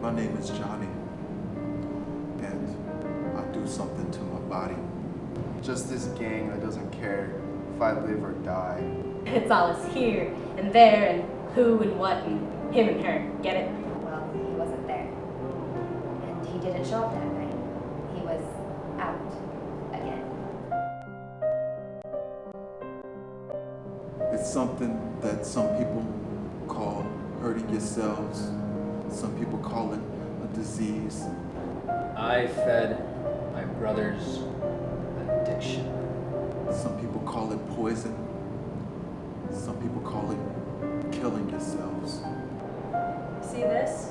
My name is Johnny, and I do something to my body. Just this gang that doesn't care if I live or die. It's all us here and there and who and what and him and her. Get it? Well, he wasn't there. And he didn't show up that night. He was out again. It's something that some people call hurting yourselves. Some people call it a disease. I fed my brother's addiction. Some people call it poison. Some people call it killing yourselves. See this?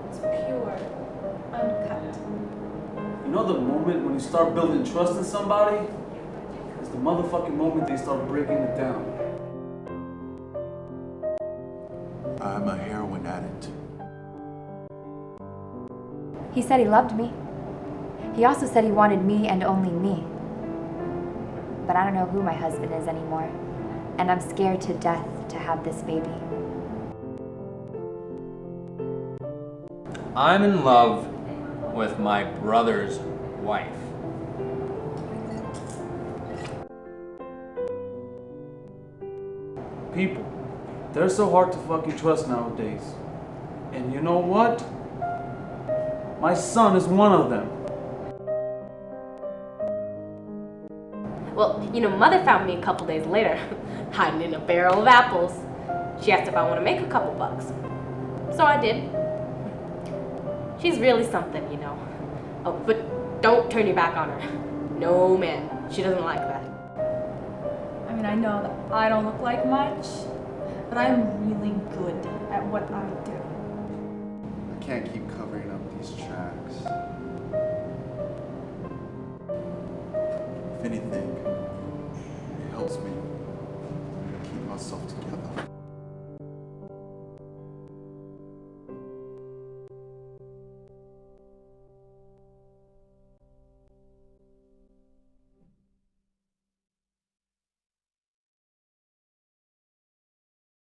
It's pure, uncut. You know the moment when you start building trust in somebody? It's the motherfucking moment they start breaking it down. I'm a heroin addict. He said he loved me. He also said he wanted me and only me. But I don't know who my husband is anymore. And I'm scared to death to have this baby. I'm in love with my brother's wife. People, they're so hard to fucking trust nowadays. And you know what? My son is one of them. Well, Mother found me a couple days later, hiding in a barrel of apples. She asked if I want to make a couple bucks. So I did. She's really something, Oh, but don't turn your back on her. No, man. She doesn't like that. I mean, I know that I don't look like much, but I'm really good at what I do. I can't keep covering up these tracks. If anything, it helps me keep myself together.